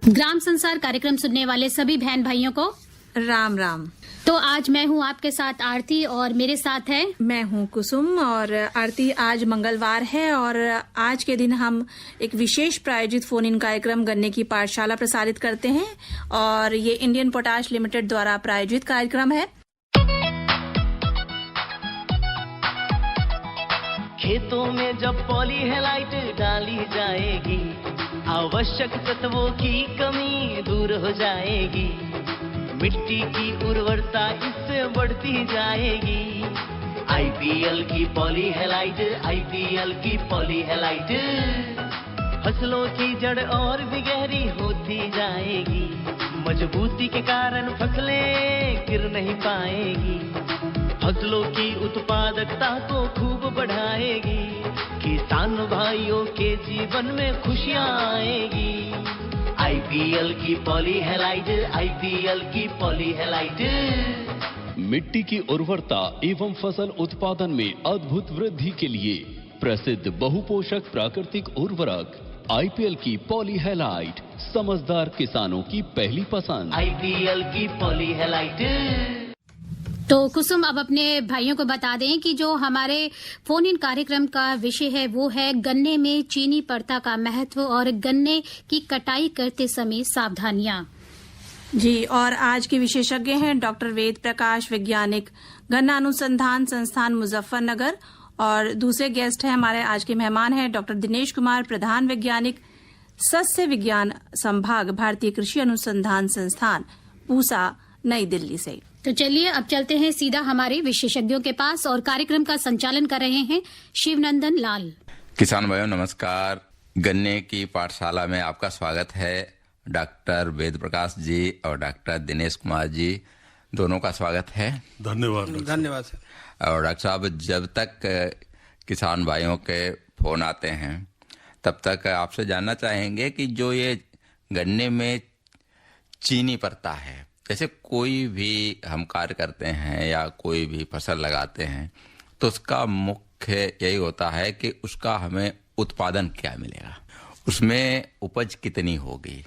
ग्राम संसार कार्यक्रम सुनने वाले सभी बहन भाइयों को राम राम। तो आज मैं हूँ आपके साथ आरती और मेरे साथ है मैं हूँ कुसुम। और आरती, आज मंगलवार है और आज के दिन हम एक विशेष प्रायोजित फोन इन कार्यक्रम गन्ने की पाठशाला प्रसारित करते हैं और ये इंडियन पोटाश लिमिटेड द्वारा प्रायोजित कार्यक्रम है। खेतों में जब पॉलीहेलाइट डाली जाएगी, आवश्यक तत्वों की कमी दूर हो जाएगी, मिट्टी की उर्वरता इससे बढ़ती जाएगी। आईपीएल की पॉलीहेलाइट, आईपीएल की पॉलीहेलाइट, फसलों की जड़ और भी गहरी होती जाएगी, मजबूती के कारण फसलें गिर नहीं पाएगी, फसलों की उत्पादकता को खूब बढ़ाएगी, किसान भाइयों के जीवन में खुशियां आएगी। आईपीएल की पॉलीहेलाइट, आईपीएल की पॉलीहेलाइट। मिट्टी की उर्वरता एवं फसल उत्पादन में अद्भुत वृद्धि के लिए प्रसिद्ध बहुपोषक प्राकृतिक उर्वरक आईपीएल की पॉलीहेलाइट, समझदार किसानों की पहली पसंद। आईपीएल की पॉलीहेलाइट। तो कुसुम, अब अपने भाइयों को बता दें कि जो हमारे फोन इन कार्यक्रम का विषय है वो है गन्ने में चीनी परता का महत्व और गन्ने की कटाई करते समय सावधानियां। जी, और आज के विशेषज्ञ हैं डॉक्टर वेद प्रकाश, वैज्ञानिक, गन्ना अनुसंधान संस्थान मुजफ्फरनगर। और दूसरे गेस्ट हैं हमारे आज के मेहमान हैं डॉक्टर दिनेश कुमार, प्रधान वैज्ञानिक, सस्य विज्ञान संभाग, भारतीय कृषि अनुसंधान संस्थान, पूसा, नई दिल्ली से। तो चलिए अब चलते हैं सीधा हमारे विशेषज्ञों के पास और कार्यक्रम का संचालन कर रहे हैं शिवनंदन लाल। किसान भाइयों नमस्कार। गन्ने की पाठशाला में आपका स्वागत है। डॉक्टर वेद प्रकाश जी और डॉक्टर दिनेश कुमार जी दोनों का स्वागत है। धन्यवाद। धन्यवाद सर। और डॉक्टर साहब, जब तक किसान भाइयों के फोन आते हैं तब तक आपसे जानना चाहेंगे कि जो ये गन्ने में चीनी पड़ता है, जैसे कोई भी हम कार्य करते हैं या कोई भी फसल लगाते हैं तो उसका मुख्य यही होता है कि उसका हमें उत्पादन क्या मिलेगा, उसमें उपज कितनी होगी।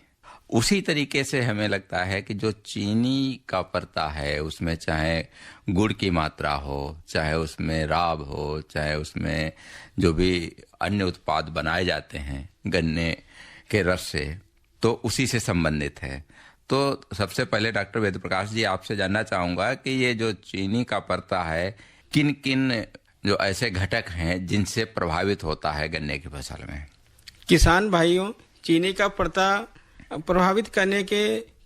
उसी तरीके से हमें लगता है कि जो चीनी का परता है उसमें चाहे गुड़ की मात्रा हो, चाहे उसमें राब हो, चाहे उसमें जो भी अन्य उत्पाद बनाए जाते हैं गन्ने के रस से, तो उसी से संबंधित है। तो सबसे पहले डॉक्टर वेद प्रकाश जी आपसे जानना चाहूंगा कि ये जो चीनी का परता है किन किन जो ऐसे घटक हैं जिनसे प्रभावित होता है गन्ने की फसल में। किसान भाइयों, चीनी का परता प्रभावित करने के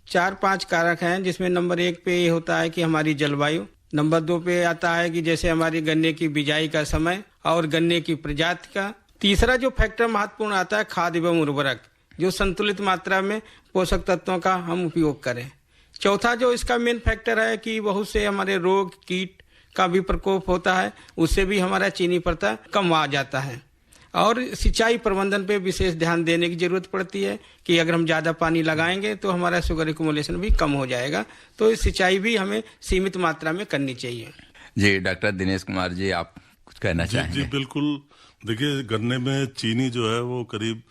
4-5 कारक हैं, जिसमें नंबर 1 पे ये होता है कि हमारी जलवायु, नंबर 2 पे आता है कि जैसे हमारी गन्ने की बिजाई का समय और गन्ने की प्रजाति का। तीसरा जो फैक्टर महत्वपूर्ण आता है खाद एवं उर्वरक, जो संतुलित मात्रा में पोषक तत्वों का हम उपयोग करें। चौथा जो इसका मेन फैक्टर है कि बहुत से हमारे रोग कीट का भी प्रकोप होता है, उससे भी हमारा चीनी परता कम आ जाता है। और सिंचाई प्रबंधन पे विशेष ध्यान देने की जरूरत पड़ती है कि अगर हम ज़्यादा पानी लगाएंगे तो हमारा शुगर एक्युमुलेशन भी कम हो जाएगा, तो सिंचाई भी हमें सीमित मात्रा में करनी चाहिए। जी डॉक्टर दिनेश कुमार जी, आप कुछ कहना चाहेंगे? जी बिल्कुल। देखिए, गन्ने में चीनी जो है वो करीब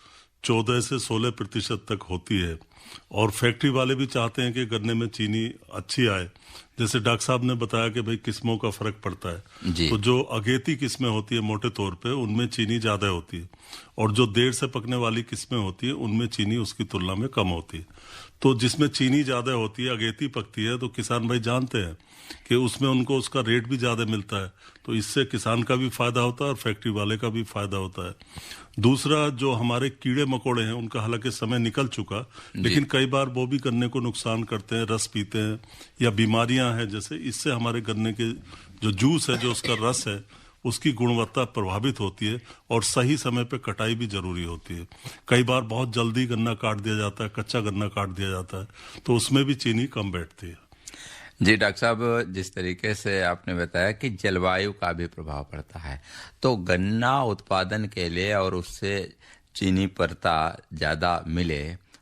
14 से 16% तक होती है और फैक्ट्री वाले भी चाहते हैं कि गन्ने में चीनी अच्छी आए। जैसे डॉक्टर साहब ने बताया कि भाई किस्मों का फर्क पड़ता है, तो जो अगेती किस्में होती है मोटे तौर पे उनमें चीनी ज्यादा होती है और जो देर से पकने वाली किस्में होती है उनमें चीनी उसकी तुलना में कम होती है। तो जिसमें चीनी ज्यादा होती है, अगेती पकती है, तो किसान भाई जानते हैं कि उसमें उनको उसका रेट भी ज्यादा मिलता है, तो इससे किसान का भी फायदा होता है और फैक्ट्री वाले का भी फायदा होता है। दूसरा, जो हमारे कीड़े मकोड़े हैं उनका हालांकि समय निकल चुका, लेकिन कई बार वो भी गन्ने को नुकसान करते हैं, रस पीते हैं या बीमारियां हैं जैसे, इससे हमारे गन्ने के जो जूस है, जो उसका रस है, उसकी गुणवत्ता प्रभावित होती है और सही समय पे कटाई भी जरूरी होती है। कई बार बहुत जल्दी गन्ना काट दिया जाता है, कच्चा गन्ना काट दिया जाता है, तो उसमें भी चीनी कम बैठती है। जी डॉक्टर साहब, जिस तरीके से आपने बताया कि जलवायु का भी प्रभाव पड़ता है, तो गन्ना उत्पादन के लिए और उससे चीनी परता ज्यादा मिले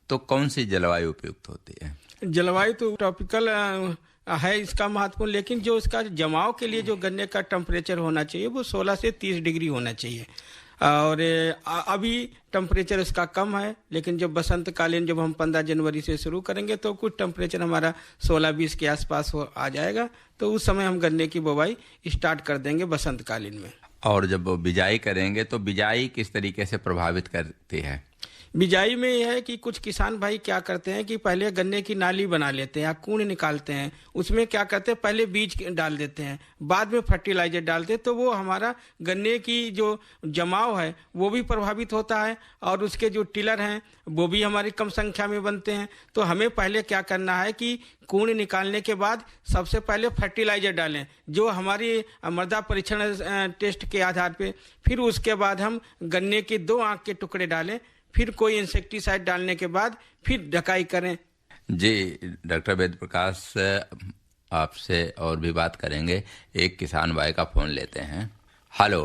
तो कौन सी जलवायु उपयुक्त होती है? जलवायु तो ट्रॉपिकल है इसका महत्वपूर्ण, लेकिन जो इसका जमाव के लिए जो गन्ने का टेम्परेचर होना चाहिए वो 16 से 30 डिग्री होना चाहिए। और अभी टेम्परेचर इसका कम है, लेकिन जब बसंत कालीन जब हम 15 जनवरी से शुरू करेंगे तो कुछ टेम्परेचर हमारा 16-20 के आसपास आ जाएगा, तो उस समय हम गन्ने की बुवाई स्टार्ट कर देंगे बसंत कालीन में। और जब बिजाई करेंगे तो बिजाई किस तरीके से प्रभावित करती है? बिजाई में यह है कि कुछ किसान भाई क्या करते हैं कि पहले गन्ने की नाली बना लेते हैं या कूण निकालते हैं, उसमें क्या करते हैं पहले बीज डाल देते हैं, बाद में फर्टिलाइजर डालते हैं, तो वो हमारा गन्ने की जो जमाव है वो भी प्रभावित होता है और उसके जो टिलर हैं वो भी हमारी कम संख्या में बनते हैं। तो हमें पहले क्या करना है कि कूण निकालने के बाद सबसे पहले फर्टिलाइजर डालें जो हमारी मृदा परीक्षण टेस्ट के आधार पे, फिर उसके बाद हम गन्ने के 2 आंख के टुकड़े डालें, फिर कोई इंसेक्टिसाइड डालने के बाद फिर ढकाई करें। जी डॉक्टर वेद प्रकाश, आपसे और भी बात करेंगे। एक किसान भाई का फोन लेते हैं। हेलो।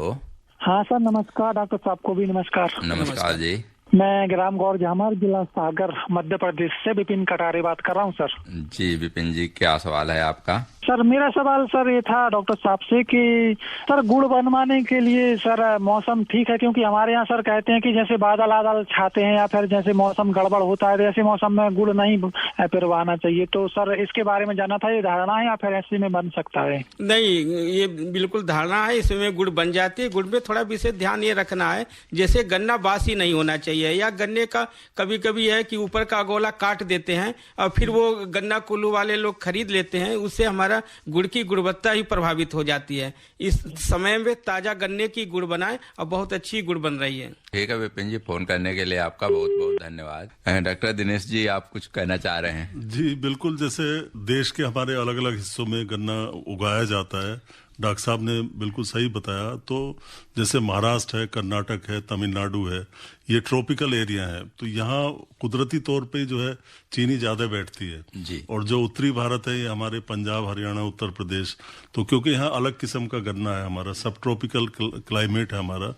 हाँ सर नमस्कार। डॉक्टर साहब को भी नमस्कार। नमस्कार जी। मैं ग्राम गौर झामर, जिला सागर, मध्य प्रदेश से विपिन कटारे बात कर रहा हूँ सर। जी विपिन जी, क्या सवाल है आपका? सर मेरा सवाल सर ये था डॉक्टर साहब से कि सर गुड़ बनवाने के लिए सर मौसम ठीक है, क्योंकि हमारे यहाँ सर कहते हैं कि जैसे बादल छाते हैं या फिर जैसे मौसम गड़बड़ होता है तो ऐसे मौसम में गुड़ नहीं पिरवाना चाहिए। तो सर इसके बारे में जानना था, ये धारणा है या फिर ऐसे में बन सकता है? नहीं, ये बिल्कुल धारणा है, इसमें गुड़ बन जाती है। गुड़ में थोड़ा विशेष ध्यान ये रखना है, जैसे गन्ना बासी नहीं होना चाहिए, या गन्ने का कभी कभी है कि ऊपर का गोला काट देते हैं और फिर वो गन्ना कुल्लू वाले लोग खरीद लेते हैं, उससे हमारा गुड़ की गुणवत्ता ही प्रभावित हो जाती है। इस समय में ताजा गन्ने की गुड़ बनाएं और बहुत अच्छी गुड़ बन रही है। ठीक है विपिन जी, फोन करने के लिए आपका बहुत बहुत धन्यवाद। डॉक्टर दिनेश जी, आप कुछ कहना चाह रहे हैं? जी बिल्कुल, जैसे देश के हमारे अलग अलग हिस्सों में गन्ना उगाया जाता है, डॉक्टर साहब ने बिल्कुल सही बताया। तो जैसे महाराष्ट्र है, कर्नाटक है, तमिलनाडु है, ये ट्रॉपिकल एरिया है, तो यहाँ कुदरती तौर पे जो है चीनी ज्यादा बैठती है जी। और जो उत्तरी भारत है, ये हमारे पंजाब, हरियाणा, उत्तर प्रदेश, तो क्योंकि यहाँ अलग किस्म का गन्ना है, हमारा सब ट्रॉपिकल क्लाइमेट है हमारा,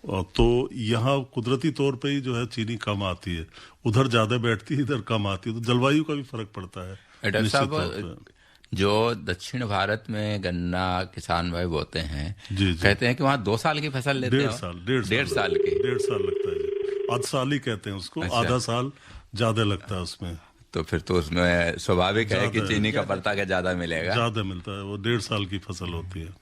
तो यहाँ कुदरती तौर पे ही जो है चीनी कम आती है, उधर ज्यादा बैठती है, इधर कम आती है, तो जलवायु का भी फर्क पड़ता है। डॉक्टर साहब, जो दक्षिण भारत में गन्ना किसान भाई बोते हैं, जी। कहते हैं कि वहाँ 2 साल की फसल लेते हैं। 1.5 साल की। 1.5 साल लगता है, आधा साल ही कहते हैं उसको। अच्छा। आधा साल ज्यादा लगता है उसमें। तो फिर तो उसमें स्वाभाविक है कि चीनी का पड़ता क्या ज्यादा मिलेगा। ज्यादा मिलता है, वो 1.5 साल की फसल होती है।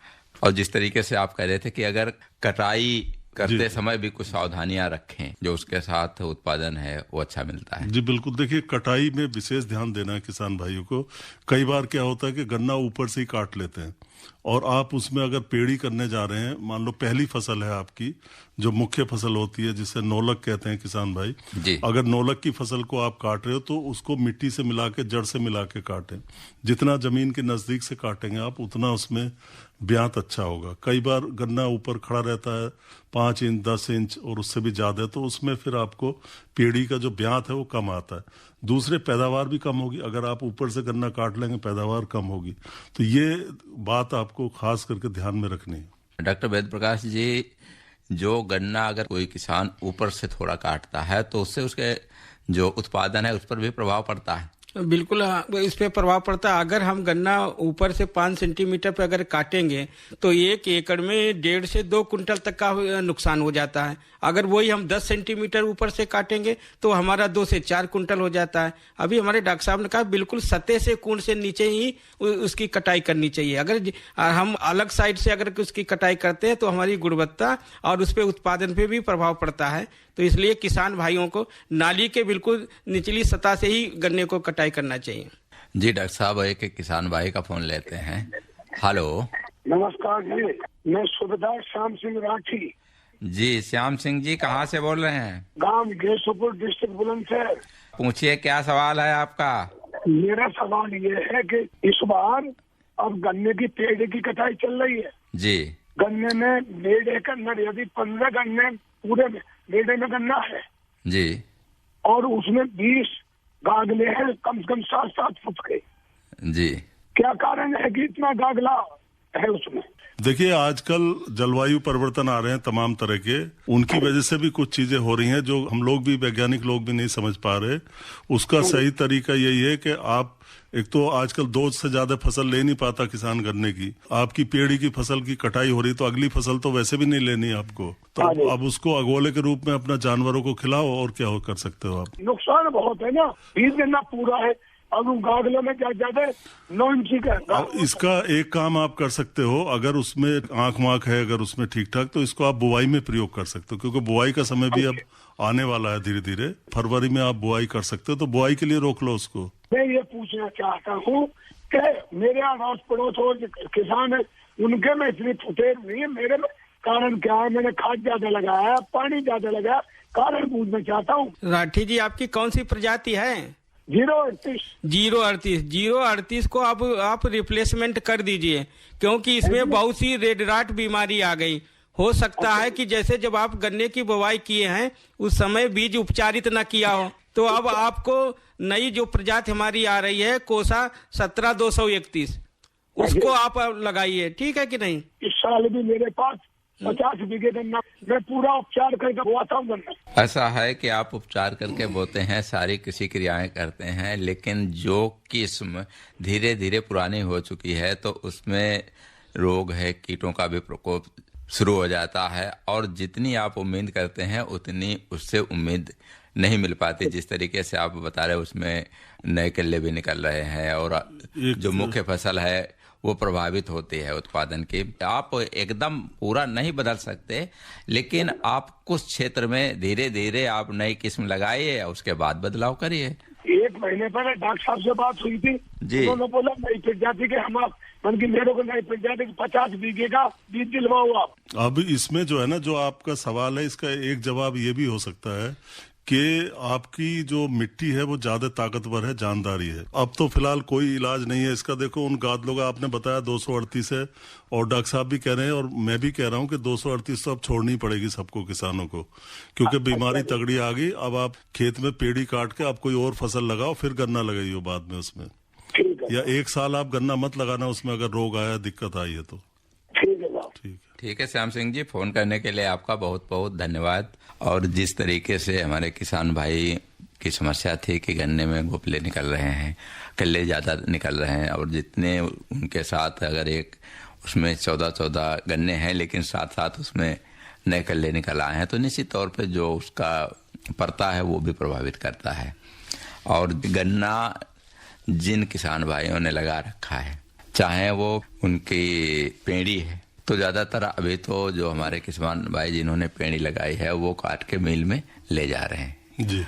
और जिस तरीके से आप कह रहे थे कि अगर कटाई करते समय भी कुछ सावधानियां रखें, जो उसके साथ उत्पादन है वो अच्छा मिलता है। जी बिल्कुल, देखिए कटाई में विशेष ध्यान देना है किसान भाइयों को। कई बार क्या होता है कि गन्ना ऊपर से ही काट लेते हैं और आप उसमें अगर पेड़ी करने जा रहे हैं, मान लो पहली फसल है आपकी, जो मुख्य फसल होती है जिसे नौलक कहते हैं किसान भाई जी। अगर नौलक की फसल को आप काट रहे हो तो उसको मिट्टी से मिला के, जड़ से मिला के काटें। जितना जमीन के नजदीक से काटेंगे आप, उतना उसमें ब्यात अच्छा होगा। कई बार गन्ना ऊपर खड़ा रहता है 5 इंच 10 इंच और उससे भी ज्यादा, तो उसमें फिर आपको पेड़ी का जो ब्यात है वो कम आता है। दूसरे पैदावार भी कम होगी, अगर आप ऊपर से गन्ना काट लेंगे पैदावार कम होगी। तो ये बात आपको खास करके ध्यान में रखनी है। डॉक्टर वेद प्रकाश जी, जो गन्ना अगर कोई किसान ऊपर से थोड़ा काटता है तो उससे उसके जो उत्पादन है उस पर भी प्रभाव पड़ता है? बिल्कुल, इस पे प्रभाव पड़ता है। अगर हम गन्ना ऊपर से 5 सेंटीमीटर पे अगर काटेंगे तो 1 एकड़ में 1.5 से 2 कुंटल तक का नुकसान हो जाता है। अगर वही हम 10 सेंटीमीटर ऊपर से काटेंगे तो हमारा 2 से 4 कुंटल हो जाता है। अभी हमारे डॉक्टर साहब ने कहा बिल्कुल सतह से कूण से नीचे ही उसकी कटाई करनी चाहिए। अगर हम अलग साइड से अगर उसकी कटाई करते हैं तो हमारी गुणवत्ता और उस पर उत्पादन पे भी प्रभाव पड़ता है। तो इसलिए किसान भाइयों को नाली के बिल्कुल निचली सतह से ही गन्ने को कटाई करना चाहिए। जी डॉक्टर साहब, एक किसान भाई का फोन लेते हैं। हेलो। नमस्कार जी, मैं सुबेदार श्याम सिंह राठी। जी श्याम सिंह जी, कहाँ से बोल रहे हैं? गांव गेसुपुर, डिस्ट्रिक्ट बुलंदशहर। पूछिए, क्या सवाल है आपका? मेरा सवाल ये है कि इस बार अब गन्ने की पेड़ की कटाई चल रही है जी। गन्ने में 1.5 एकड़ में यदि 15 गन्ने पूरे 1.5 में गन्ना है जी, और उसमें 20 गागले हैं कम से कम 7-7 फुट के जी। क्या कारण है कि इतना गागला है उसमें? देखिए, आजकल जलवायु परिवर्तन आ रहे हैं तमाम तरह के, उनकी वजह से भी कुछ चीजें हो रही हैं जो हम लोग भी, वैज्ञानिक लोग भी नहीं समझ पा रहे। उसका सही तरीका यही है कि आप एक तो आजकल 2 से ज्यादा फसल ले नहीं पाता किसान गन्ने की। आपकी पेड़ी की फसल की कटाई हो रही तो अगली फसल तो वैसे भी नहीं लेनी आपको, तो अब उसको अगोले के रूप में अपना जानवरों को खिलाओ, और क्या कर सकते हो आप। नुकसान बहुत है ना, बीज गन्ना पूरा है, अब उन गागलों में क्या ज्यादा 9 इंची का। इसका एक काम आप कर सकते हो, अगर उसमें आंख वाँख है, अगर उसमें ठीक ठाक, तो इसको आप बुआई में प्रयोग कर सकते हो, क्योंकि बुआई का समय भी अब आने वाला है धीरे धीरे। फरवरी में आप बुआई कर सकते हो, तो बुआई के लिए रोक लो उसको। मैं ये पूछना चाहता हूँ कि मेरे अड़ोस पड़ोस और किसान है, उनके में इतनी फुटेर नहीं है, मेरे में कारण क्या है? मैंने खाद ज्यादा लगाया, पानी ज्यादा लगाया, कारण पूछना चाहता हूँ। राठी जी, आपकी कौन सी प्रजाति है? 038 को आप रिप्लेसमेंट कर दीजिए, क्योंकि इसमें बहुत सी रेड राट बीमारी आ गई। हो सकता है कि जैसे जब आप गन्ने की बुवाई किए हैं उस समय बीज उपचारित न किया हो, तो अब आपको नई जो प्रजाति हमारी आ रही है कोसा 17231, उसको आप लगाइए, ठीक है कि नहीं? इस साल भी मेरे पास 50 बीघे गन्ना, मैं पूरा उपचार करके बोता हूँ गन्ना। ऐसा है कि आप उपचार करके बोते हैं, सारी कृषि क्रियाएं करते हैं, लेकिन जो किस्म धीरे धीरे पुरानी हो चुकी है तो उसमें रोग है, कीटों का भी प्रकोप शुरू हो जाता है, और जितनी आप उम्मीद करते हैं उतनी उससे उम्मीद नहीं मिल पाती। जिस तरीके से आप बता रहे हैं उसमें नए किल्ले भी निकल रहे हैं, और जो मुख्य फसल है वो प्रभावित होती है उत्पादन की। आप एकदम पूरा नहीं बदल सकते, लेकिन आप कुछ क्षेत्र में धीरे धीरे आप नई किस्म लगाइए, उसके बाद बदलाव करिए। 1 महीने पहले डॉक्टर साहब से बात हुई थी जी, उन्होंने बोला नई प्रजाति के हम बल्कि मेरे को नई प्रजाति के 50 बीघे का बीज दिलवाओ आप। अब इसमें जो है ना, जो आपका सवाल है, इसका एक जवाब ये भी हो सकता है कि आपकी जो मिट्टी है वो ज्यादा ताकतवर है, जानदारी है। अब तो फिलहाल कोई इलाज नहीं है इसका। देखो, उन गादलों का आपने बताया 238 है, और डॉक्टर साहब भी कह रहे हैं और मैं भी कह रहा हूँ कि 238 तो अब छोड़नी पड़ेगी सबको, किसानों को, क्योंकि बीमारी तगड़ी आ गई। अब आप खेत में पेड़ी काट के आप कोई और फसल लगाओ, फिर गन्ना लगाइए बाद में उसमें, या 1 साल आप गन्ना मत लगाना उसमें, अगर रोग आया, दिक्कत आई है तो। ठीक है श्याम सिंह जी, फोन करने के लिए आपका बहुत बहुत धन्यवाद। और जिस तरीके से हमारे किसान भाई की समस्या थी कि गन्ने में गोपले निकल रहे हैं, कल्ले ज्यादा निकल रहे हैं, और जितने उनके साथ अगर एक उसमें 14 गन्ने हैं, लेकिन साथ साथ उसमें नए कल्ले निकल आए हैं, तो निश्चित तौर पे जो उसका परता है वो भी प्रभावित करता है। और गन्ना जिन किसान भाइयों ने लगा रखा है, चाहे वो उनकी पेड़ी है, तो ज्यादातर अभी तो जो हमारे किसान भाई जिन्होंने पेड़ी लगाई है वो काट के मिल में ले जा रहे हैं जी।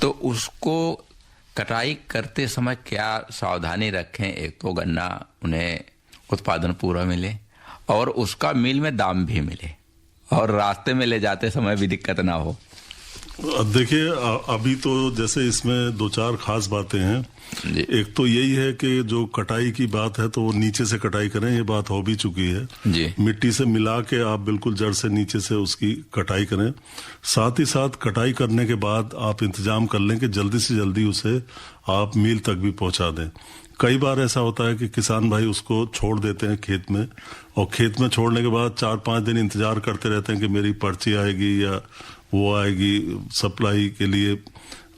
तो उसको कटाई करते समय क्या सावधानी रखें? एक तो गन्ना उन्हें उत्पादन पूरा मिले, और उसका मिल में दाम भी मिले, और रास्ते में ले जाते समय भी दिक्कत ना हो। देखिए, अभी तो जैसे इसमें 2-4 खास बातें हैं। एक तो यही है कि जो कटाई की बात है तो वो नीचे से कटाई करें, ये बात हो भी चुकी है जी। मिट्टी से मिला के आप बिल्कुल जड़ से नीचे से उसकी कटाई करें। साथ ही साथ कटाई करने के बाद आप इंतजाम कर लें कि जल्दी से जल्दी उसे आप मिल तक भी पहुंचा दें। कई बार ऐसा होता है कि किसान भाई उसको छोड़ देते हैं खेत में, और खेत में छोड़ने के बाद 4-5 दिन इंतजार करते रहते हैं कि मेरी पर्ची आएगी या वो आएगी सप्लाई के लिए,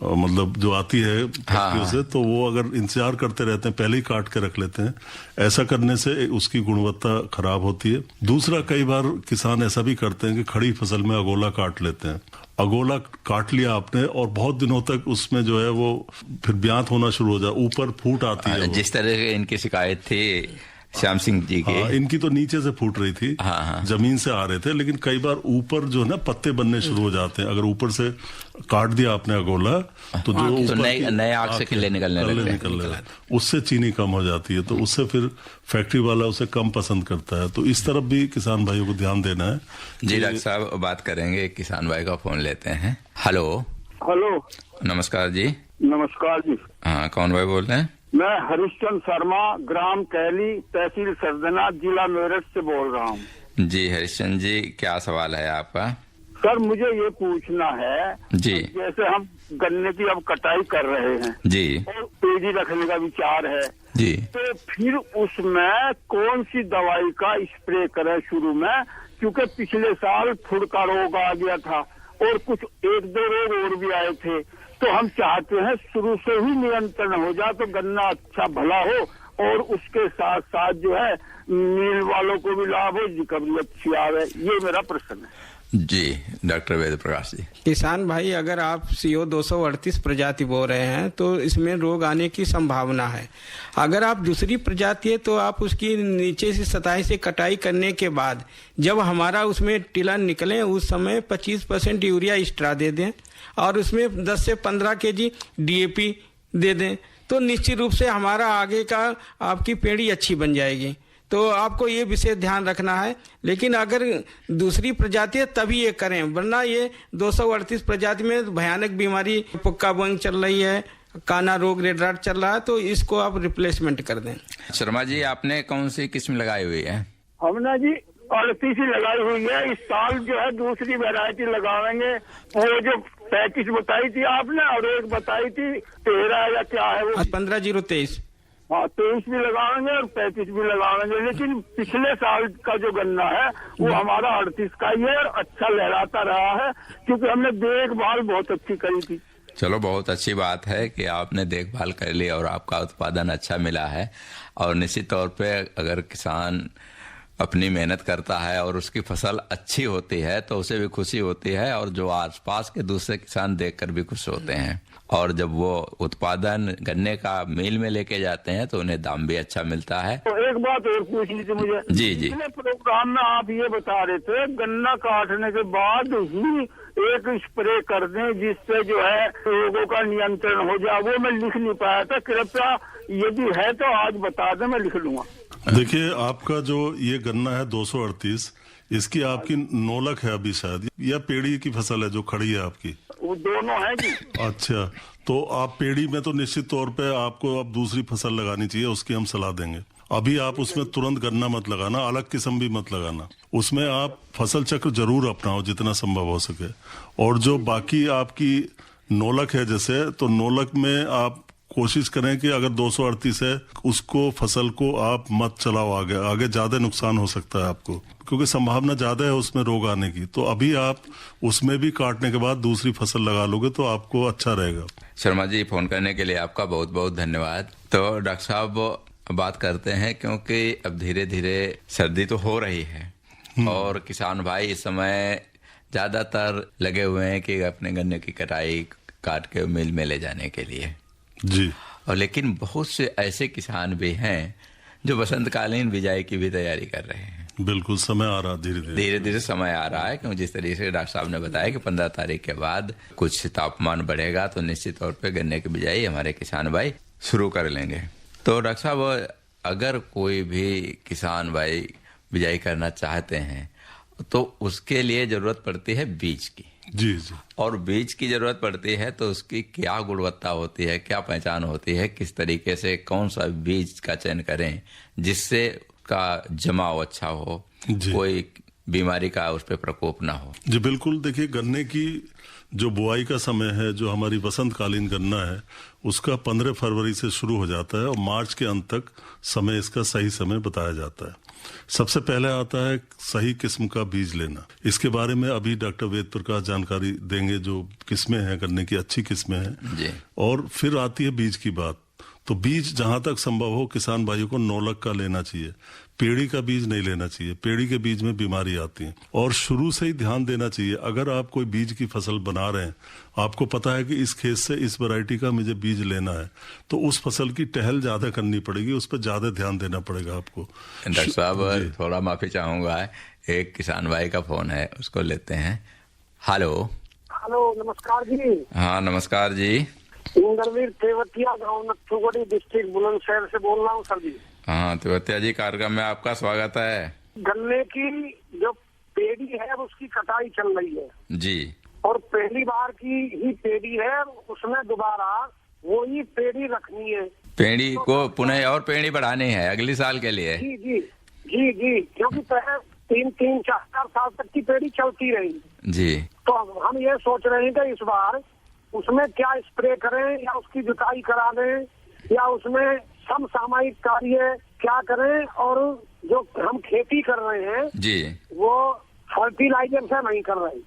मतलब जो आती है फैक्ट्री से, तो वो अगर इंतजार करते रहते हैं, पहले ही काट के रख लेते हैं। ऐसा करने से उसकी गुणवत्ता खराब होती है। दूसरा, कई बार किसान ऐसा भी करते हैं कि खड़ी फसल में अगोला काट लेते हैं। अगोला काट लिया आपने और बहुत दिनों तक उसमें जो है वो फिर ब्यांत होना शुरू हो जाए, ऊपर फूट आती है। जिस तरह की इनकी शिकायत थी श्याम सिंह जी के, इनकी तो नीचे से फूट रही थी, जमीन से आ रहे थे, लेकिन कई बार ऊपर जो है ना पत्ते बनने शुरू हो जाते हैं। अगर ऊपर से काट दिया आपने अगोला तो जो नए आग से किले निकलने लगते हैं, उससे चीनी कम हो जाती है, तो उससे फिर फैक्ट्री वाला उसे कम पसंद करता है। तो इस तरफ भी किसान भाइयों को ध्यान देना है। जी डॉक्टर साहब, बात करेंगे, किसान भाई का फोन लेते हैं। हेलो नमस्कार जी। नमस्कार जी। हाँ, कौन भाई बोल रहे हैं? मैं हरिश्चंद्र शर्मा, ग्राम कैली, तहसील सरदना, जिला मेरठ से बोल रहा हूँ। जी हरिश्चंद्र जी, क्या सवाल है आपका? सर, मुझे ये पूछना है जी, जैसे हम गन्ने की अब कटाई कर रहे हैं जी, और पेड़ी रखने का विचार है, जी। तो फिर उसमें कौन सी दवाई का स्प्रे करें शुरू में, क्योंकि पिछले साल फुड़ का रोग आ गया था और कुछ 1-2 रोग और भी आए थे। तो हम चाहते हैं शुरू से ही नियंत्रण हो जाए तो गन्ना अच्छा भला हो और उसके साथ साथ जो है मिल वालों को भी लाभ हो, रिकवरी अच्छी आवे। ये मेरा प्रश्न है जी। डॉक्टर वेद प्रकाश जी, किसान भाई, अगर आप CO 238 प्रजाति बो रहे हैं तो इसमें रोग आने की संभावना है। अगर आप दूसरी प्रजाति है तो आप उसकी नीचे से सतह से कटाई करने के बाद जब हमारा उसमें टिलन निकले उस समय 25% यूरिया एक्स्ट्रा दे दें और उसमें 10 से 15 kg DAP दे दें तो निश्चित रूप से हमारा आगे का आपकी पेड़ी अच्छी बन जाएगी। तो आपको ये विशेष ध्यान रखना है। लेकिन अगर दूसरी प्रजाति है तभी ये करें, वरना ये 238 प्रजाति में भयानक बीमारी पुक्का बंग चल रही है, काना रोग रेड राट चल रहा है, तो इसको आप रिप्लेसमेंट कर दें। शर्मा जी, आपने कौन सी किस्म लगाई हुई है? हमने जी 38 ही लगाई हुई है। इस साल जो है दूसरी वैरायटी लगाएंगे, वो जो 35 बताई थी आपने और एक बताई थी 13 या क्या है वो 15-0-23। हाँ, 23 भी लगाएंगे और 35 भी लगाएंगे। लेकिन पिछले साल का जो गन्ना है वो हमारा 38 का ही है और अच्छा लहराता रहा है क्योंकि हमने देखभाल बहुत अच्छी करी थी। चलो, बहुत अच्छी बात है कि आपने देखभाल कर ली और आपका उत्पादन अच्छा मिला है। और निश्चित तौर पे अगर किसान अपनी मेहनत करता है और उसकी फसल अच्छी होती है तो उसे भी खुशी होती है और जो आसपास के दूसरे किसान देखकर भी खुश होते हैं। और जब वो उत्पादन गन्ने का मिल में लेके जाते हैं तो उन्हें दाम भी अच्छा मिलता है। तो एक बात और पूछनी थी मुझे। जी जी। पिछले प्रोग्राम में आप ये बता रहे थे गन्ना काटने के बाद ही एक स्प्रे कर दें जिससे जो है रोगों का नियंत्रण हो जाए। वो मैं लिख नहीं पाया था, कृपया यदि है तो आज बता दें, मैं लिख लूंगा। देखिए, आपका जो ये गन्ना है 238, इसकी आपकी नोलक है अभी शायद, या पेड़ी की फसल है जो खड़ी है आपकी? वो दोनों है जी। अच्छा, तो आप पेड़ी में तो निश्चित तौर पे आपको अब दूसरी फसल लगानी चाहिए, उसकी हम सलाह देंगे। अभी आप उसमें तुरंत गन्ना मत लगाना, अलग किस्म भी मत लगाना। उसमें आप फसल चक्र जरूर अपनाओ जितना संभव हो सके। और जो बाकी आपकी नोलक है जैसे, तो नोलक में आप कोशिश करें कि अगर 238 है उसको फसल को आप मत चलाओ आगे ज्यादा नुकसान हो सकता है आपको, क्योंकि संभावना ज्यादा है उसमें रोग आने की। तो अभी आप उसमें भी काटने के बाद दूसरी फसल लगा लोगे तो आपको अच्छा रहेगा। शर्मा जी, फोन करने के लिए आपका बहुत बहुत धन्यवाद। तो डॉक्टर साहब बात करते हैं, क्योंकि अब धीरे धीरे सर्दी तो हो रही है और किसान भाई इस समय ज्यादातर लगे हुए हैं कि अपने गन्ने की कटाई काट के मिल में ले जाने के लिए जी। और लेकिन बहुत से ऐसे किसान भी हैं जो बसंतकालीन बिजाई की भी तैयारी कर रहे हैं। बिल्कुल, समय आ रहा, धीरे धीरे समय आ रहा है। क्योंकि जिस तरीके से डॉक्टर साहब ने बताया कि 15 तारीख के बाद कुछ तापमान बढ़ेगा तो निश्चित तौर पे गन्ने की बिजाई हमारे किसान भाई शुरू कर लेंगे। तो डॉक्टर साहब, अगर कोई भी किसान भाई बिजाई करना चाहते हैं तो उसके लिए जरूरत पड़ती है बीज की। जी जी। और बीज की जरूरत पड़ती है तो उसकी क्या गुणवत्ता होती है, क्या पहचान होती है, किस तरीके से कौन सा बीज का चयन करें जिससे का जमाव अच्छा हो, कोई बीमारी का उस पर प्रकोप ना हो? जी बिल्कुल। देखिए, गन्ने की जो बुआई का समय है, जो हमारी वसंतकालीन गन्ना है, उसका 15 फरवरी से शुरू हो जाता है और मार्च के अंत तक समय, इसका सही समय बताया जाता है। सबसे पहले आता है सही किस्म का बीज लेना। इसके बारे में अभी डॉक्टर वेद प्रकाश जानकारी देंगे, जो किस्में हैं गन्ने की, अच्छी किस्में हैं जी। और फिर आती है बीज की बात। तो बीज जहां तक संभव हो किसान भाइयों को नौलक का लेना चाहिए, पेड़ी का बीज नहीं लेना चाहिए। पेड़ी के बीज में बीमारी आती है और शुरू से ही ध्यान देना चाहिए। अगर आप कोई बीज की फसल बना रहे हैं, आपको पता है कि इस खेत से इस वैरायटी का मुझे बीज लेना है, तो उस फसल की टहल ज्यादा करनी पड़ेगी, उस पर ज्यादा ध्यान देना पड़ेगा आपको। डॉक्टर साहब, थोड़ा माफी चाहूंगा, एक किसान भाई का फोन है, उसको लेते हैं। हेलो। हेलो, नमस्कार जी। हाँ नमस्कार जी। इंद्रवीर तेवतिया, गाँव नथुगढ़ी, डिस्ट्रिक्ट बुलंदशहर से बोल रहा हूँ सर जी। हाँ तेवतिया जी, कार्यक्रम में आपका स्वागत है। गन्ने की जो पेड़ी है उसकी कटाई चल रही है जी, और पहली बार की ही पेड़ी है, उसमें दोबारा वही पेड़ी रखनी है। पेड़ी को पुनः और पेड़ी बढ़ानी है अगले साल के लिए? जी जी जी जी, क्योंकि पहले 3-4 साल तक की पेड़ी चलती रही जी। तो हम ये सोच रहे हैं कि इस बार उसमें क्या स्प्रे करें, या उसकी जुताई करा दें, या उसमें समसामयिक कार्य क्या करें, और जो हम खेती कर रहे हैं जी वो फर्टिलाइजर से नहीं कर रहे,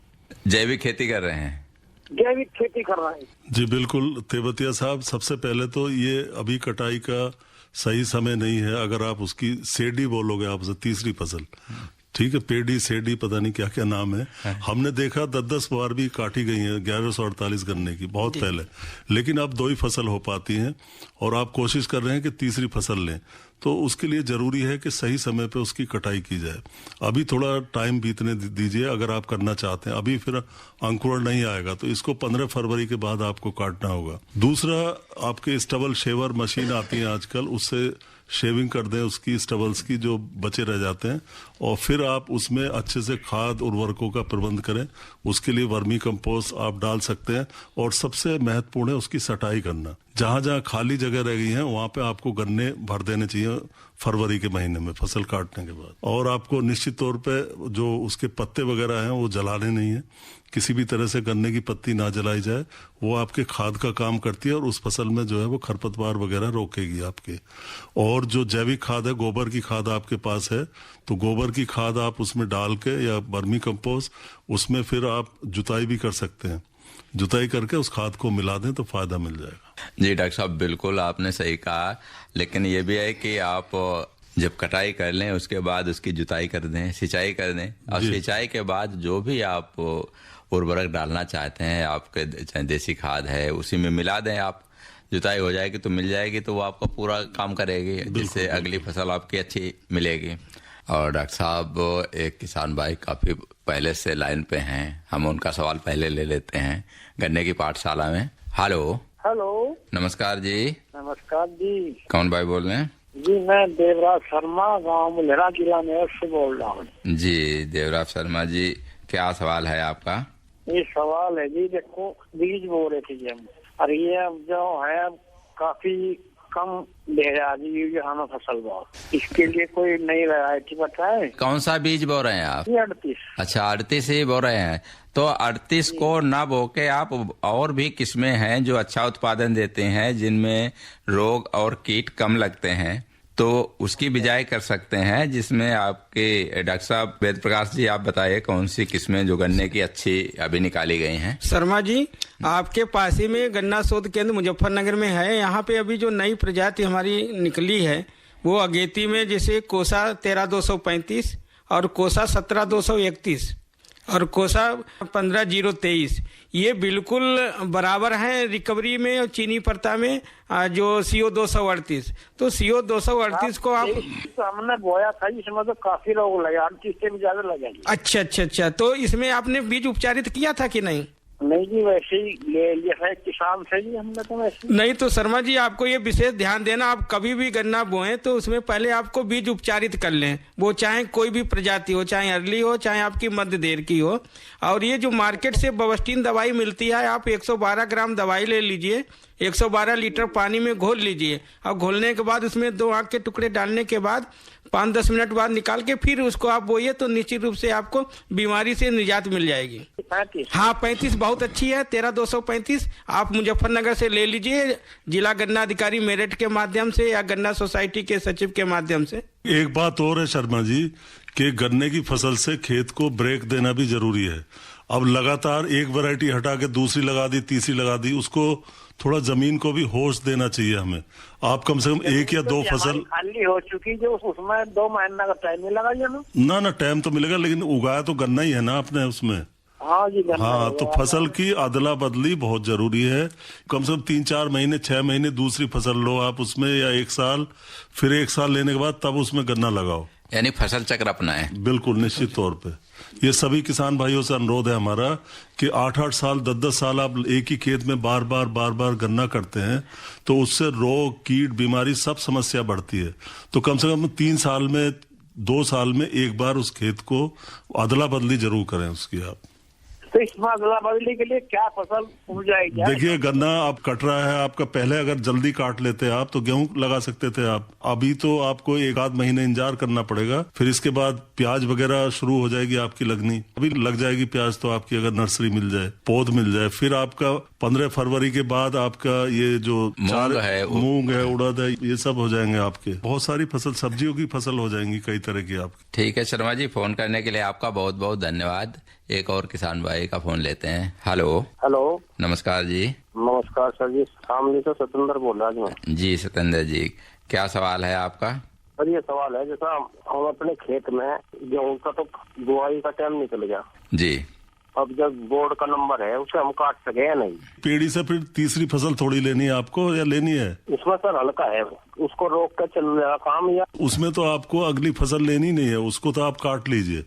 जैविक खेती कर रहे हैं, जैविक खेती कर रहे हैं। जी बिल्कुल तेवतिया साहब, सबसे पहले तो ये अभी कटाई का सही समय नहीं है। अगर आप उसकी सेडी बोलोगे आपसे, तीसरी फसल, ठीक है, पेडी सेडी पता नहीं क्या क्या नाम है, हमने देखा 10-10 बार भी काटी गई है 1148 गन्ने की, बहुत पहले, लेकिन अब 2 ही फसल हो पाती हैं और आप कोशिश कर रहे हैं कि तीसरी फसल लें, तो उसके लिए जरूरी है कि सही समय पे उसकी कटाई की जाए। अभी थोड़ा टाइम बीतने दीजिए अगर आप करना चाहते हैं, अभी फिर अंकुरण नहीं आएगा, तो इसको 15 फरवरी के बाद आपको काटना होगा। दूसरा, आपके स्टबल शेवर मशीन आती है आजकल, उससे शेविंग कर दें उसकी स्टबल्स की जो बचे रह जाते हैं, और फिर आप उसमें अच्छे से खाद उर्वरकों का प्रबंध करें। उसके लिए वर्मी कंपोस्ट आप डाल सकते हैं, और सबसे महत्वपूर्ण है उसकी सटाई करना। जहां जहां खाली जगह रह गई है वहां पे आपको गन्ने भर देने चाहिए फरवरी के महीने में फसल काटने के बाद। और आपको निश्चित तौर पे जो उसके पत्ते वगैरह हैं वो जलाने नहीं है, किसी भी तरह से गन्ने की पत्ती ना जलाई जाए, वो आपके खाद का काम करती है और उस फसल में जो है वो खरपतवार वगैरह रोकेगी आपके। और जो जैविक खाद है, गोबर की खाद आपके पास है, तो गोबर की खाद आप उसमें डाल के, या वर्मी कंपोस्ट, उसमें फिर आप जुताई भी कर सकते हैं, जुताई करके उस खाद को मिला दें तो फायदा मिल जाएगा। जी डॉक्टर साहब, बिल्कुल आपने सही कहा, लेकिन ये भी है कि आप जब कटाई कर लें उसके बाद उसकी जुताई कर दें, सिंचाई कर दें, और सिंचाई के बाद जो भी आप उर्वरक डालना चाहते हैं, आपके चाहे देसी खाद है उसी में मिला दें आप, जुताई हो जाएगी तो मिल जाएगी, तो वो आपका पूरा काम करेगी, जिससे अगली फसल आपकी अच्छी मिलेगी। और डॉक्टर साहब, एक किसान भाई काफी पहले से लाइन पे हैं, हम उनका सवाल पहले ले लेते हैं। गन्ने की पाठशाला में, हेलो हेलो, नमस्कार जी। नमस्कार जी। कौन भाई बोल रहे हैं? जी मैं देवराज शर्मा, गांव मुल्हेरा, जिला मेरठ से बोल रहा हूँ। जी देवराज शर्मा जी, क्या सवाल है आपका? ये सवाल है जी, देखो बीज बो रहे थे जी हम, और ये अब जो है काफी कम दे रहा जी हमें फसल बहुत, इसके लिए कोई नई वैरायटी बताए? कौन सा बीज बो रहे हैं आप? 38। अच्छा, 38 ही बो रहे हैं, तो 38 को ना बो के आप और भी किस्में हैं जो अच्छा उत्पादन देते हैं, जिनमें रोग और कीट कम लगते हैं, तो उसकी बिजाई कर सकते हैं, जिसमें आपके डॉक्टर साहब वेद प्रकाश जी, आप बताइए कौन सी किस्में जो गन्ने की अच्छी अभी निकाली गई हैं? शर्मा जी, आपके पास ही में गन्ना शोध केंद्र मुजफ्फरनगर में है, यहाँ पे अभी जो नई प्रजाति हमारी निकली है वो अगेती में, जैसे कोसा 13235 और कोसा 17231 और कोसा 15023, ये बिल्कुल बराबर हैं रिकवरी में और चीनी पर्ता में जो CO 238। तो CO 238 को आप, तो हमने बोया था, इसमें तो काफी रोग लगे, 38 से भी ज्यादा लगे। अच्छा, तो इसमें आपने बीज उपचारित किया था कि नहीं? नहीं जी, वैसे ही ले लिया है किसान से जी हमने, तो वैसे नहीं। तो शर्मा जी, आपको ये विशेष ध्यान देना, आप कभी भी गन्ना बोएं तो उसमें पहले आपको बीज उपचारित कर लें, वो चाहे कोई भी प्रजाति हो, चाहे अर्ली हो, चाहे आपकी मध्य देर की हो। और ये जो मार्केट से बवस्टीन दवाई मिलती है, आप 112 ग्राम दवाई ले लीजिए, 112 लीटर पानी में घोल लीजिए, और घोलने के बाद उसमें 2 आंख के टुकड़े डालने के बाद 5-10 मिनट बाद निकाल के फिर उसको आप बोइए, तो निश्चित रूप से आपको बीमारी से निजात मिल जाएगी। 35। हाँ, 35 बहुत अच्छी है, 13235 आप मुजफ्फरनगर से ले लीजिए, जिला गन्ना अधिकारी मेरठ के माध्यम से या गन्ना सोसाइटी के सचिव के माध्यम से। एक बात और है शर्मा जी, कि गन्ने की फसल से खेत को ब्रेक देना भी जरूरी है। अब लगातार एक वैरायटी हटा के दूसरी लगा दी, तीसरी लगा दी, उसको थोड़ा जमीन को भी होश देना चाहिए हमें। आप कम से कम 1 या 2 फसल खाली हो चुकी, जो उसमें 2 महीना का टाइम नहीं लगा ना टाइम तो मिलेगा, लेकिन उगाया तो गन्ना ही है ना आपने उसमें। हाँ जी, हाँ, तो फसल की अदला बदली बहुत जरूरी है। कम से कम 3-4 महीने, 6 महीने दूसरी फसल लो आप उसमें, या 1 साल, फिर 1 साल लेने के बाद तब उसमें गन्ना लगाओ, यानी फसल चक्र अपनाएं। बिल्कुल निश्चित तौर पे। ये सभी किसान भाइयों से अनुरोध है हमारा कि 8-8 साल, 10-10 साल आप एक ही खेत में बार बार गन्ना करते हैं, तो उससे रोग, कीट, बीमारी सब समस्या बढ़ती है। तो कम से कम 3 साल में, 2 साल में एक बार उस खेत को अदला बदली जरूर करें उसकी आप। तो इस अदला बदली के लिए क्या फसल उग जाएगी? देखिए, गन्ना आप कट रहा है आपका, पहले अगर जल्दी काट लेते आप तो गेहूं लगा सकते थे आप। अभी तो आपको 1-8 महीने इंतजार करना पड़ेगा, फिर इसके बाद प्याज वगैरह शुरू हो जाएगी आपकी लगनी। अभी लग जाएगी प्याज तो आपकी, अगर नर्सरी मिल जाए, पौध मिल जाए। फिर आपका 15 फरवरी के बाद आपका ये जो मूंग है, उड़द है, ये सब हो जाएंगे आपके। बहुत सारी फसल, सब्जियों की फसल हो जाएंगी कई तरह की आपकी। ठीक है शर्मा जी, फोन करने के लिए आपका बहुत बहुत धन्यवाद। एक और किसान भाई का फोन लेते हैं। हेलो। नमस्कार जी। नमस्कार सर जी, शामली से सतेंद्र बोल रहा हूँ। जी सतेंद्र जी, क्या सवाल है आपका? सर ये सवाल है, जैसा हम अपने खेत में गेहूं का तो बुआई का टाइम निकल गया जी, अब जब बोर्ड का नंबर है उसे हम काट सके या नहीं? पेड़ी से फिर तीसरी फसल थोड़ी लेनी है आपको या लेनी है? उसमें सर हल्का है, उसको रोक कर चल रहा काम, या उसमें तो आपको अगली फसल लेनी नहीं है, उसको तो आप काट लीजिए।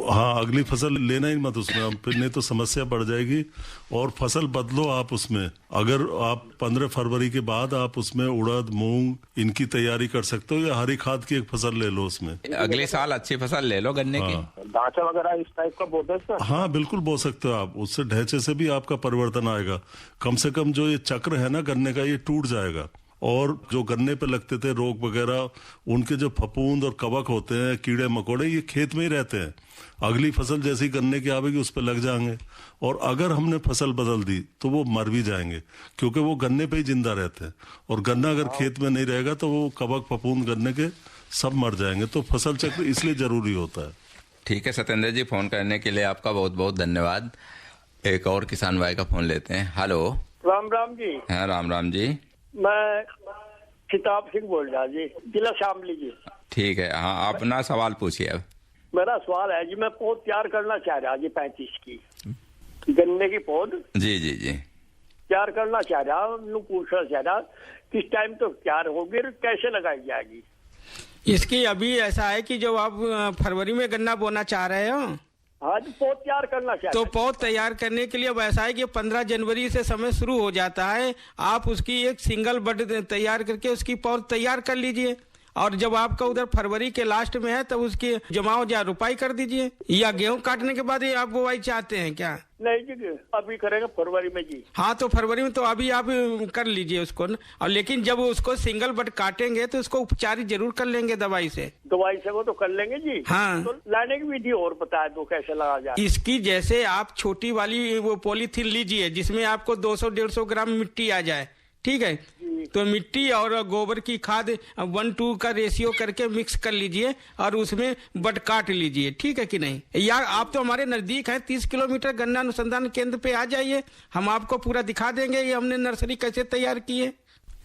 हाँ, अगली फसल लेना ही मत उसमें, फिर नहीं तो समस्या बढ़ जाएगी। और फसल बदलो आप उसमें। अगर आप 15 फरवरी के बाद आप उसमें उड़द मूंग इनकी तैयारी कर सकते हो, या हरी खाद की एक फसल ले लो उसमें। अगले साल अच्छी फसल ले लो गन्ने की। ढांचा वगैरह इस टाइप का बोते हैं? हाँ बिल्कुल बो सकते हो आप, उससे ढांचे से भी आपका परिवर्तन आएगा। कम से कम जो ये चक्र है ना गन्ने का, ये टूट जाएगा। और जो गन्ने पे लगते थे रोग वगैरह, उनके जो फफूंद और कवक होते हैं, कीड़े मकोड़े, ये खेत में ही रहते हैं। अगली फसल जैसी गन्ने की आवेगी उस पर लग जाएंगे, और अगर हमने फसल बदल दी तो वो मर भी जाएंगे, क्योंकि वो गन्ने पे ही जिंदा रहते हैं। और गन्ना अगर खेत में नहीं रहेगा तो वो कवक फफूंद गन्ने के सब मर जाएंगे। तो फसल चक्र इसलिए जरूरी होता है। ठीक है सतेंद्र जी, फोन करने के लिए आपका बहुत बहुत धन्यवाद। एक और किसान भाई का फोन लेते हैं। हेलो। राम राम जी। हाँ राम राम जी। मैं खिताब सिंह बोल रहा जी, जिला शामली जी। ठीक है, हाँ अपना सवाल पूछिए। अब मेरा सवाल है जी, मैं पौध तैयार करना चाह रहा जी, 35 की गन्ने की पौध जी जी जी तैयार करना चाह रहा, पूछना चाह रहा किस टाइम तो तैयार होगी, कैसे लगाई जाएगी? इसकी अभी ऐसा है कि जब आप फरवरी में गन्ना बोना चाह रहे हो, हाँ जी, पौध तैयार करना चाहिए। तो पौध तैयार करने के लिए अब ऐसा है कि 15 जनवरी से समय शुरू हो जाता है। आप उसकी एक सिंगल बड तैयार करके उसकी पौध तैयार कर लीजिए, और जब आपका उधर फरवरी के लास्ट में है तब उसकी जमाओ या रुपाई कर दीजिए। या गेहूं काटने के बाद आप बुआई चाहते हैं क्या? नहीं जी, अभी करेंगे फरवरी में जी। हाँ, तो फरवरी में तो अभी आप कर लीजिए उसको न? और लेकिन जब उसको सिंगल बट काटेंगे तो उसको उपचारित जरूर कर लेंगे दवाई से। दवाई से वो तो कर लेंगे जी। हाँ, तो लाने की विधि और बता दो कैसे लगा जाए इसकी। जैसे आप छोटी वाली वो पॉलीथीन लीजिए जिसमें आपको 200-150 ग्राम मिट्टी आ जाए, ठीक है? तो मिट्टी और गोबर की खाद 1:2 का रेशियो करके मिक्स कर लीजिए और उसमें बड काट लीजिए, ठीक है कि नहीं? या आप तो हमारे नजदीक हैं, 30 किलोमीटर गन्ना अनुसंधान केंद्र पे आ जाइए, हम आपको पूरा दिखा देंगे ये हमने नर्सरी कैसे तैयार की है।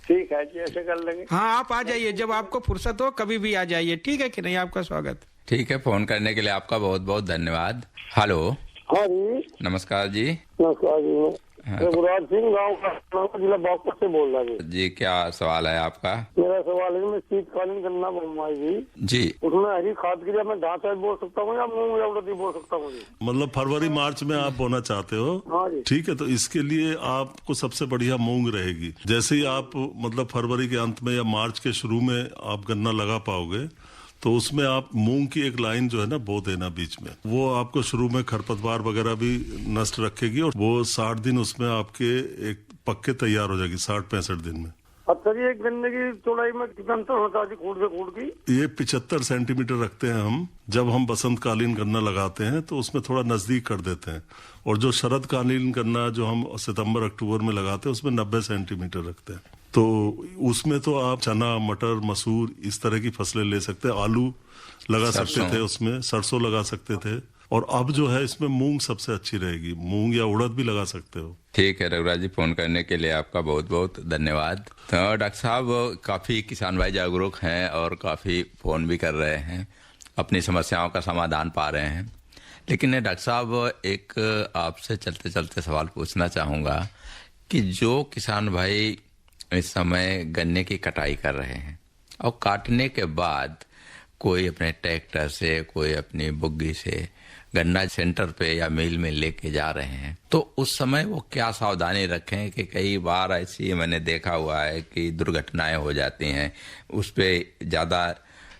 ठीक है जी, ऐसे कर लेंगे। हाँ, आप आ जाइए जब आपको फुर्सत हो, कभी भी आ जाइए, ठीक है कि नहीं? आपका स्वागत। ठीक है, फोन करने के लिए आपका बहुत बहुत धन्यवाद। हेलो। हाँ जी, नमस्कार जी। नमस्कार जी, रघुराज सिंह गाँव का जिला बागपत से बोल रहा हूँ जी। क्या सवाल है आपका? मेरा सवाल है, मैं शीतकालीन गन्ना बोऊंगा जी, उसमें हरी खाद के लिए मैं ढांचा बोल सकता हूँ या मूंग या उड़द बोल सकता हूँ? मतलब फरवरी मार्च में आप बोना चाहते हो? हाँ जी। ठीक है, तो इसके लिए आपको सबसे बढ़िया मूंग रहेगी। जैसे ही आप मतलब फरवरी के अंत में या मार्च के शुरू में आप गन्ना लगा पाओगे तो उसमें आप मूंग की एक लाइन जो है ना बो देना बीच में। वो आपको शुरू में खरपतवार वगैरह भी नष्ट रखेगी, और वो 60 दिन उसमें आपके एक पक्के तैयार हो जाएगी, 60-65 दिन में। अच्छा जी, एक गन्ने की चौड़ाई में कितना अंतर होता है खूंट से खूंट की? ये 75 सेंटीमीटर रखते हैं हम। जब हम बसंतकालीन गन्ना लगाते हैं तो उसमें थोड़ा नजदीक कर देते हैं, और जो शरदकालीन गन्ना जो हम सितंबर अक्टूबर में लगाते हैं उसमें 90 सेंटीमीटर रखते हैं। तो उसमें तो आप चना, मटर, मसूर इस तरह की फसलें ले सकते हैं। आलू लगा सकते थे, उसमें सरसों लगा सकते थे, और अब जो है इसमें मूंग सबसे अच्छी रहेगी। मूंग या उड़द भी लगा सकते हो। ठीक है रघुराज जी, फोन करने के लिए आपका बहुत बहुत धन्यवाद। तो डॉक्टर साहब, काफी किसान भाई जागरूक हैं और काफी फोन भी कर रहे हैं, अपनी समस्याओं का समाधान पा रहे हैं। लेकिन डॉक्टर साहब, एक आपसे चलते चलते सवाल पूछना चाहूंगा कि जो किसान भाई इस समय गन्ने की कटाई कर रहे हैं और काटने के बाद कोई अपने ट्रैक्टर से, कोई अपनी बुग्गी से गन्ना सेंटर पे या मिल में लेके जा रहे हैं, तो उस समय वो क्या सावधानी रखें? कि कई बार ऐसी मैंने देखा हुआ है कि दुर्घटनाएं हो जाती हैं, उस पे ज्यादा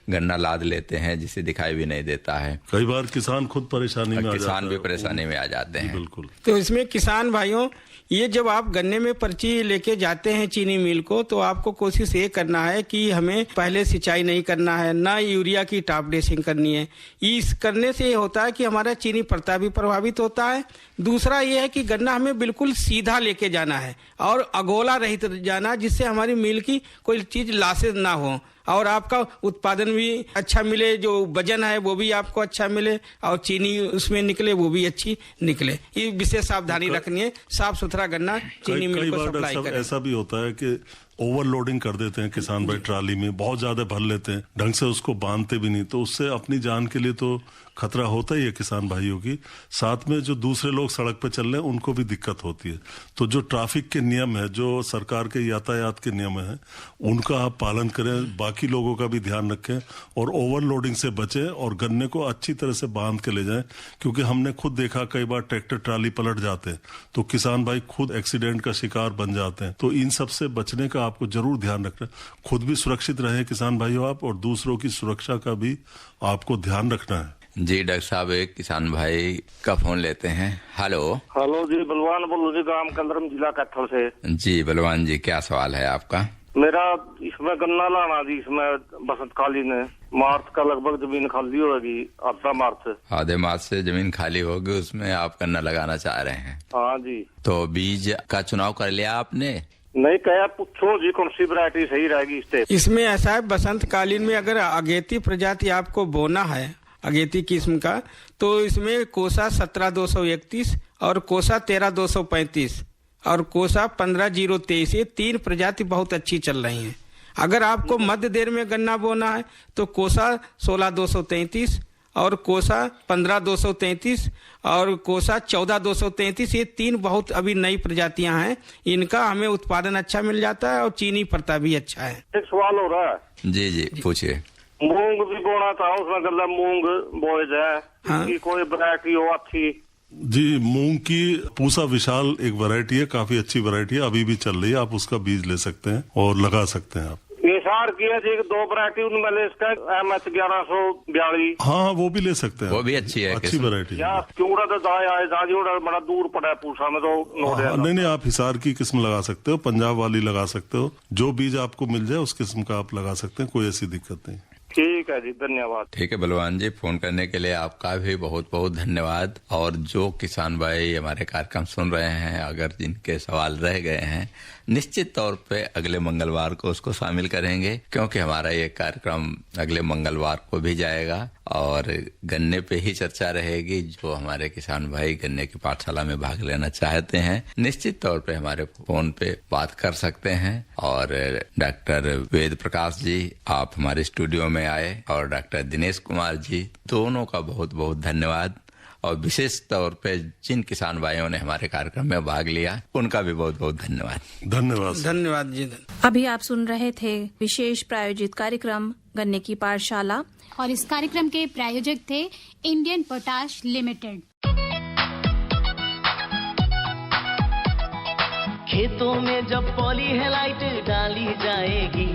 गन्ना लाद लेते हैं जिसे दिखाई भी नहीं देता है। कई बार किसान खुद परेशानी में आ जाता है। किसान भी परेशानी में आ जाते हैं। बिल्कुल। तो इसमें किसान भाइयों, ये जब आप गन्ने में पर्ची लेके जाते हैं चीनी मिल को, तो आपको कोशिश ये करना है कि हमें पहले सिंचाई नहीं करना है, ना यूरिया की टॉप ड्रेसिंग करनी है। इस करने से ये होता है कि हमारा चीनी पड़ता भी प्रभावित होता है। दूसरा ये है कि गन्ना हमें बिल्कुल सीधा लेके जाना है और अगोला रहित जाना, जिससे हमारी मिल की कोई चीज लासेज ना हो और आपका उत्पादन भी अच्छा मिले, जो वजन है वो भी आपको अच्छा मिले और चीनी उसमें निकले वो भी अच्छी निकले। ये विशेष सावधानी रखनी है, साफ सुथरा गन्ना चीनी मिल को सप्लाई करें। ऐसा भी होता है कि ओवरलोडिंग कर देते हैं किसान भाई, ट्राली में बहुत ज्यादा भर लेते हैं, ढंग से उसको बांधते भी नहीं, तो उससे अपनी जान के लिए तो खतरा होता ही है किसान भाइयों की। साथ में जो दूसरे लोग सड़क पे चल रहे हैं उनको भी दिक्कत होती है। तो जो ट्रैफिक के नियम है, जो सरकार के यातायात के नियम है, उनका आप पालन करें, बाकी लोगों का भी ध्यान रखें और ओवरलोडिंग से बचें और गन्ने को अच्छी तरह से बांध के ले जाएं। क्योंकि हमने खुद देखा कई बार ट्रैक्टर ट्राली पलट जाते हैं तो किसान भाई खुद एक्सीडेंट का शिकार बन जाते हैं। तो इन सब से बचने का आपको जरूर ध्यान रखना, खुद भी सुरक्षित रहे किसान भाइयों आप, और दूसरों की सुरक्षा का भी आपको ध्यान रखना है। जी डॉक्टर साहब, एक किसान भाई का फोन लेते हैं। हेलो। हेलो जी, बलवान बोलो जी, गांव कंदरम, जिला कैथल से। जी बलवान जी, क्या सवाल है आपका? मेरा इसमें गन्ना लाना जी, इसमें बसंतकालीन है, मार्च का लगभग जमीन खाली होगी, आधा मार्च। आधे मार्च से जमीन खाली होगी, उसमें आप गन्ना लगाना चाह रहे हैं? हाँ जी। तो बीज का चुनाव कर लिया आपने? नहीं, क्या पूछो जी, कौन सी वैरायटी सही रहेगी इस टाइप? इसमें ऐसा है, बसंतकालीन में अगर अगेती प्रजाति आपको बोना है, अगेती किस्म का, तो इसमें कोसा 17-231 और कोसा 13-235 और कोसा 15-023, ये 3 प्रजाति बहुत अच्छी चल रही हैं। अगर आपको मध्य देर में गन्ना बोना है तो कोसा 16-233 और कोसा 15-233 और कोसा 14-233, ये 3 बहुत अभी नई प्रजातियां हैं। इनका हमें उत्पादन अच्छा मिल जाता है और चीनी पड़ता भी अच्छा है। एक सवाल हो रहा है। जी जी पूछिए। मूंग भी बोना था, उसमें गल्ला मूंग बोए जाए। हाँ। कोई वैरायटी हो अच्छी? जी, मूंग की पूसा विशाल एक वैरायटी है, काफी अच्छी वैरायटी है, अभी भी चल रही है, आप उसका बीज ले सकते हैं और लगा सकते हैं आप। निसार की है जी, 2 वैरायटी उनमें ले इसका MH 1142। हाँ, वो भी ले सकते हैं, वो भी अच्छी है, अच्छी वैरायटी है। बड़ा दूर पड़ा है पूसा में, तो नहीं, आप हिसार की किस्म लगा सकते हो, पंजाब वाली लगा सकते हो, जो बीज आपको मिल जाए उस किस्म का आप लगा सकते हैं, कोई ऐसी दिक्कत नहीं। ठीक है जी, धन्यवाद। ठीक है बलवान जी, फोन करने के लिए आपका भी बहुत बहुत धन्यवाद। और जो किसान भाई हमारे कार्यक्रम सुन रहे हैं, अगर जिनके सवाल रह गए हैं, निश्चित तौर पे अगले मंगलवार को उसको शामिल करेंगे, क्योंकि हमारा ये कार्यक्रम अगले मंगलवार को भी जाएगा और गन्ने पे ही चर्चा रहेगी। जो हमारे किसान भाई गन्ने की पाठशाला में भाग लेना चाहते हैं, निश्चित तौर पे हमारे फोन पे बात कर सकते हैं। और डॉक्टर वेद प्रकाश जी आप हमारे स्टूडियो में आए और डॉक्टर दिनेश कुमार जी, दोनों का बहुत बहुत धन्यवाद। और विशेष तौर पे जिन किसान भाइयों ने हमारे कार्यक्रम में भाग लिया, उनका भी बहुत बहुत धन्यवाद। धन्यवाद जी। अभी आप सुन रहे थे विशेष प्रायोजित कार्यक्रम गन्ने की पाठशाला, और इस कार्यक्रम के प्रायोजक थे इंडियन पोटाश लिमिटेड। खेतों में जब पॉलीहेलाइट डाली जाएगी,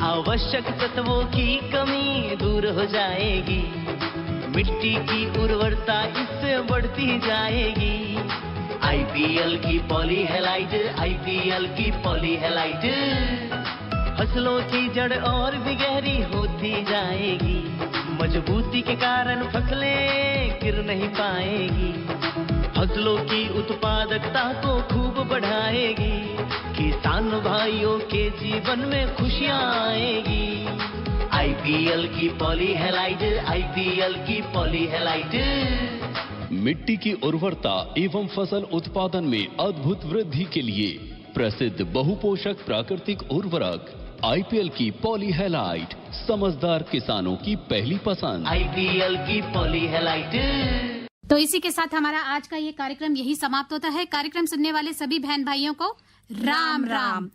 आवश्यक तत्वों की कमी दूर हो जाएगी, मिट्टी की उर्वरता इससे बढ़ती जाएगी। IPL की पॉलीहेलाइट, IPL की पॉलीहेलाइट, फसलों की जड़ और भी गहरी होती जाएगी, मजबूती के कारण फसलें गिर नहीं पाएगी, फसलों की उत्पादकता को खूब बढ़ाएगी, किसान भाइयों के जीवन में खुशियाँ आएगी। IPL की पॉलीहेलाइट, IPL की पॉलीहेलाइट। मिट्टी की उर्वरता एवं फसल उत्पादन में अद्भुत वृद्धि के लिए प्रसिद्ध बहुपोषक प्राकृतिक उर्वरक IPL की पॉलीहेलाइट, समझदार किसानों की पहली पसंद। IPL की पॉलीहेलाइट। तो इसी के साथ हमारा आज का ये कार्यक्रम यही समाप्त होता है। कार्यक्रम सुनने वाले सभी बहन भाइयों को राम राम।